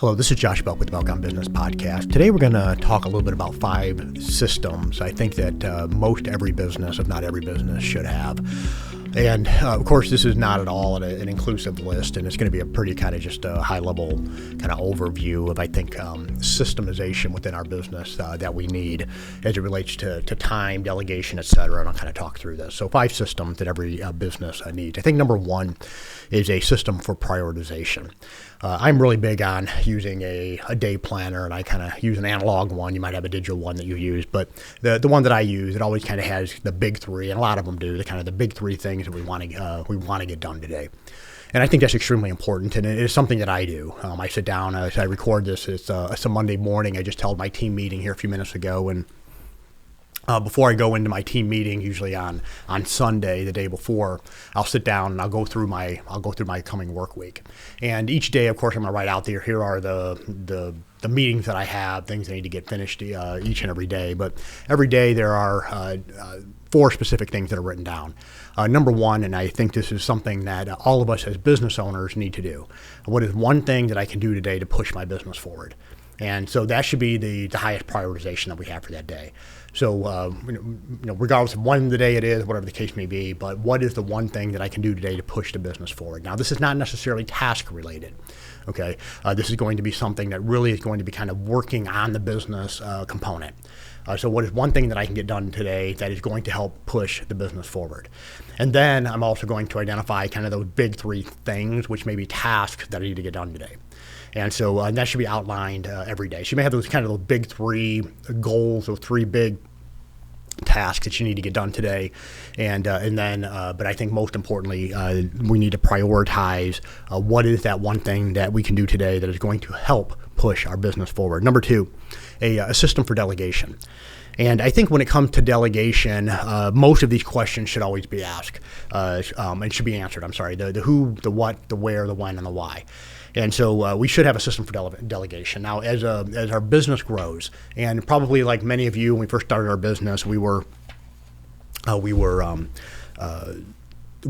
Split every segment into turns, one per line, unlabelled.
Hello, this is Josh Belk with the Belk on Business podcast. Today we're going to talk a little bit about 5 systems I think that most every business, if not every business, should have. And of course, this is not at all an inclusive list, and it's going to be a pretty kind of just a high-level kind of overview of, I think, systemization within our business that we need as it relates to time, delegation, et cetera, and I'll kind of talk through this. So 5 systems that every business needs. I think number 1 is a system for prioritization. I'm really big on using a day planner, and I kind of use an analog one. You might have a digital one that you use, but the one that I use, it always kind of has the big 3, and a lot of them do, the big 3 things that we want to get done today. And I think that's extremely important, and it is something that I do. I sit down as I record this. It's a Monday morning. I just held my team meeting here a few minutes ago, and before I go into my team meeting, usually on Sunday, the day before, I'll sit down and I'll go through my coming work week. And each day, of course, I'm going to write out there. Here are the meetings that I have, things that need to get finished each and every day. But every day there are 4 specific things that are written down. Number 1, and I think this is something that all of us as business owners need to do. What is one thing that I can do today to push my business forward? And so that should be the highest prioritization that we have for that day. So, regardless of when the day it is, whatever the case may be, but what is the one thing that I can do today to push the business forward? Now, this is not necessarily task related, okay? This is going to be something that really is going to be kind of working on the business component. So what is one thing that I can get done today that is going to help push the business forward? And then I'm also going to identify kind of those big 3 things, which may be tasks that I need to get done today. And so that should be outlined every day. So you may have those big 3 goals, those 3 big tasks that you need to get done today, and then, but I think most importantly, we need to prioritize what is that one thing that we can do today that is going to help push our business forward. Number 2, a system for delegation. And I think when it comes to delegation, most of these questions should always be asked and should be answered. The who, the what, the where, the when, and the why. And so we should have a system for delegation. Now, as our business grows, and probably like many of you, when we first started our business, we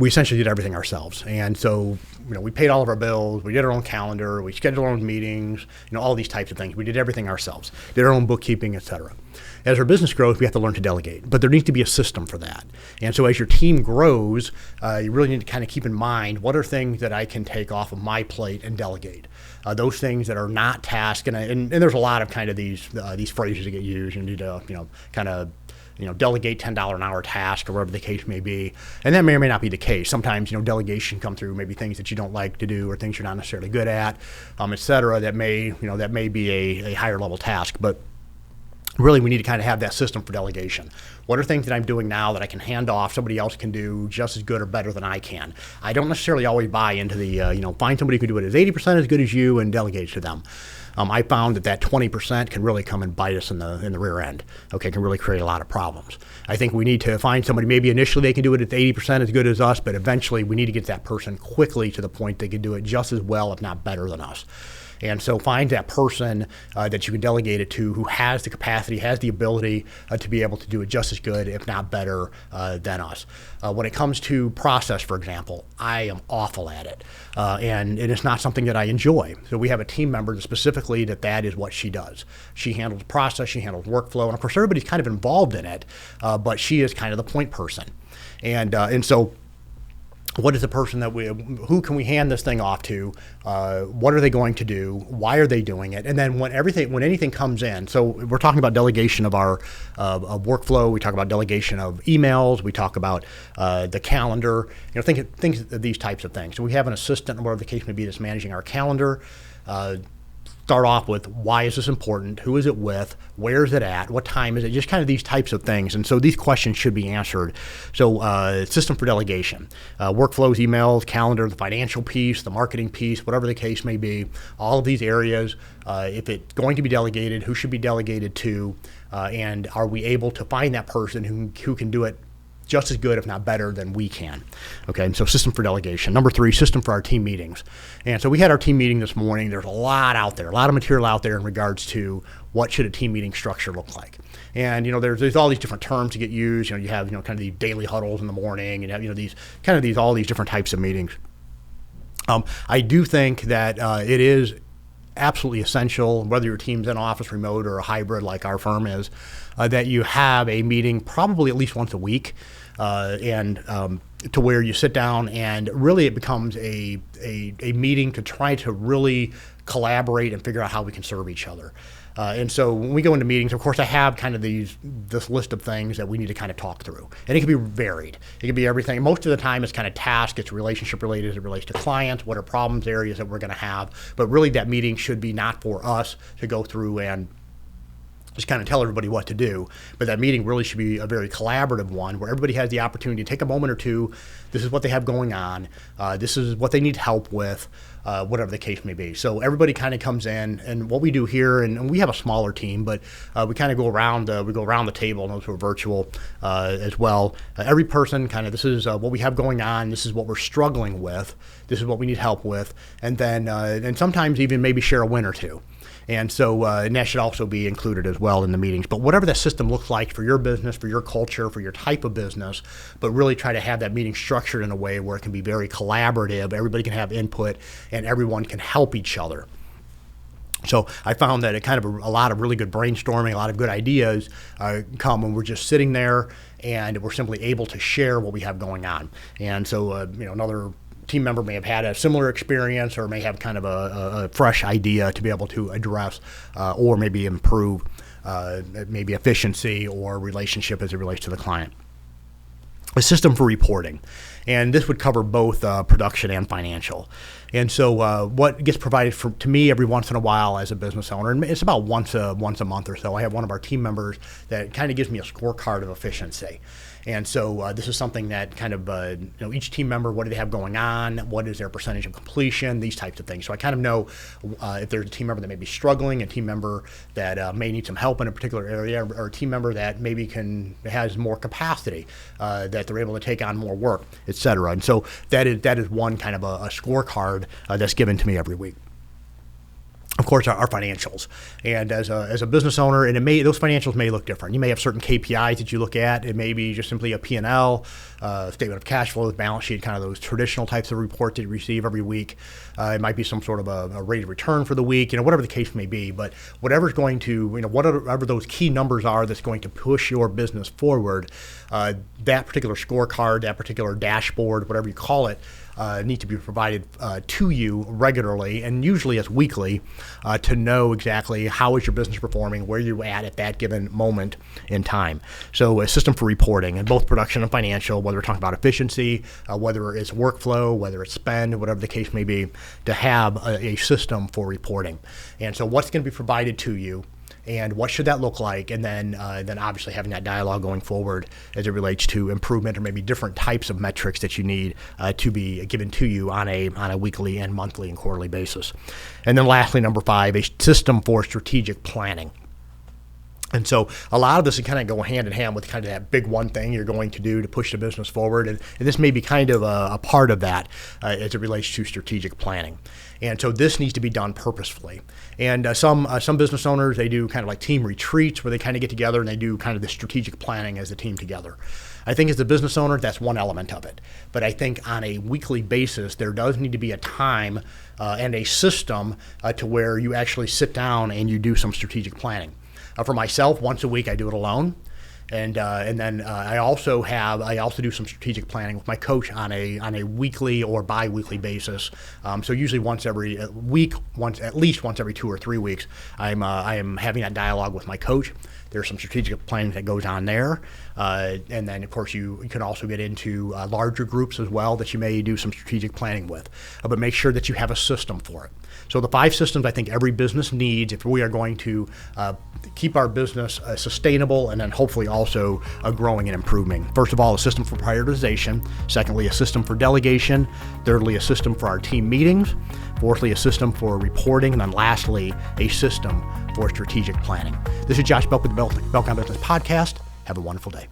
essentially did everything ourselves. And so, we paid all of our bills, we did our own calendar, we scheduled our own meetings, all these types of things. We did everything ourselves, did our own bookkeeping, et cetera. As our business grows, we have to learn to delegate, but there needs to be a system for that. And so as your team grows, you really need to kind of keep in mind, what are things that I can take off of my plate and delegate? Those things that are not tasks, and there's a lot of kind of these phrases that get used. You need to, delegate $10 an hour task or whatever the case may be. And that may or may not be the case. Sometimes, delegation come through maybe things that you don't like to do or things you're not necessarily good at, et cetera, that may be a higher level task. But really, we need to kind of have that system for delegation. What are things that I'm doing now that I can hand off, somebody else can do just as good or better than I can? I don't necessarily always buy into the, find somebody who can do it as 80% as good as you and delegate to them. I found that 20% can really come and bite us in the rear end. Okay, can really create a lot of problems. I think we need to find somebody, maybe initially they can do it at 80% as good as us, but eventually we need to get that person quickly to the point they can do it just as well, if not better than us. And so find that person that you can delegate it to who has the capacity, has the ability to be able to do it just as good, if not better, than us. When it comes to process, for example, I am awful at it. And it is not something that I enjoy. So we have a team member specifically that is what she does. She handles process, she handles workflow, and of course everybody's kind of involved in it, but she is kind of the point person. And so what is the person who can we hand this thing off to? What are they going to do? Why are they doing it? And then when anything comes in, so we're talking about delegation of our of workflow. We talk about delegation of emails. We talk about the calendar. Things of these types of things. So we have an assistant, or whatever the case may be, that's managing our calendar. Start off with, why is this important? Who is it with? Where is it at? What time is it? Just kind of these types of things. And so these questions should be answered. So system for delegation, workflows, emails, calendar, the financial piece, the marketing piece, whatever the case may be, all of these areas, if it's going to be delegated, who should be delegated to, and are we able to find that person who can do it just as good, if not better, than we can. Okay, and so system for delegation. Number 3, system for our team meetings. And so we had our team meeting this morning. There's a lot out there, a lot of material out there in regards to what should a team meeting structure look like. And there's all these different terms to get used. You have kind of the daily huddles in the morning, and have all these different types of meetings. I do think that it is absolutely essential, whether your team's in office, remote, or a hybrid like our firm is, that you have a meeting probably at least once a week, and to where you sit down and really it becomes a meeting to try to really collaborate and figure out how we can serve each other. And so when we go into meetings, of course, I have kind of this list of things that we need to kind of talk through. And it can be varied. It can be everything. Most of the time it's kind of task, it's relationship related as it relates to clients, what are problems areas that we're going to have. But really that meeting should be not for us to go through and just kind of tell everybody what to do. But that meeting really should be a very collaborative one where everybody has the opportunity to take a moment or two. This is what they have going on. This is what they need help with, whatever the case may be. So everybody kind of comes in, and what we do here, and we have a smaller team, but we kind of go around. We go around the table, and those who are virtual as well. Every person kind of, this is what we have going on. This is what we're struggling with. This is what we need help with, and then and sometimes even maybe share a win or two. And so, and that should also be included as well in the meetings. But whatever that system looks like for your business, for your culture, for your type of business, but really try to have that meeting structured in a way where it can be very collaborative, everybody can have input, and everyone can help each other. So I found that it kind of a lot of really good brainstorming, a lot of good ideas come when we're just sitting there and we're simply able to share what we have going on. And so, another team member may have had a similar experience or may have kind of a fresh idea to be able to address or maybe improve maybe efficiency or relationship as it relates to the client. A system for reporting. And this would cover both production and financial. And so what gets provided to me every once in a while as a business owner, and it's about once a month or so, I have one of our team members that kind of gives me a scorecard of efficiency. And so this is something that kind of, each team member, what do they have going on? What is their percentage of completion? These types of things. So I kind of know if there's a team member that may be struggling, a team member that may need some help in a particular area, or a team member that maybe has more capacity, that they're able to take on more work, et cetera. And so that is one kind of a scorecard that's given to me every week. Of course, our financials. And as a business owner, and those financials may look different. You may have certain KPIs that you look at. It may be just simply a P&L, statement of cash flows, balance sheet, kind of those traditional types of reports that you receive every week. It might be some sort of a rate of return for the week, whatever the case may be. But whatever's going to, whatever those key numbers are that's going to push your business forward, that particular scorecard, that particular dashboard, whatever you call it, need to be provided to you regularly, and usually as weekly, to know exactly how is your business performing, where you're at that given moment in time. So a system for reporting in both production and financial, whether we're talking about efficiency, whether it's workflow, whether it's spend, whatever the case may be, to have a system for reporting. And so what's going to be provided to you, and what should that look like, and then obviously having that dialogue going forward as it relates to improvement or maybe different types of metrics that you need to be given to you on a weekly and monthly and quarterly basis. And then lastly, number 5, a system for strategic planning. And so a lot of this is kind of go hand in hand with kind of that big one thing you're going to do to push the business forward. And this may be kind of a part of that as it relates to strategic planning. And so this needs to be done purposefully. And some business owners, they do kind of like team retreats where they kind of get together and they do kind of the strategic planning as a team together. I think as a business owner, that's one element of it. But I think on a weekly basis, there does need to be a time and a system to where you actually sit down and you do some strategic planning. For myself, once a week, I do it alone. And then I also do some strategic planning with my coach on a weekly or bi-weekly basis. So usually once every week, at least once every 2 or 3 weeks, I am having that dialogue with my coach. There's some strategic planning that goes on there. And then, of course, you can also get into larger groups as well that you may do some strategic planning with. But make sure that you have a system for it. So the 5 systems I think every business needs if we are going to keep our business sustainable and then hopefully also growing and improving. First of all, a system for prioritization. Secondly, a system for delegation. Thirdly, a system for our team meetings. Fourthly, a system for reporting. And then lastly, a system for strategic planning. This is Josh Belk with the Belk on Business podcast. Have a wonderful day.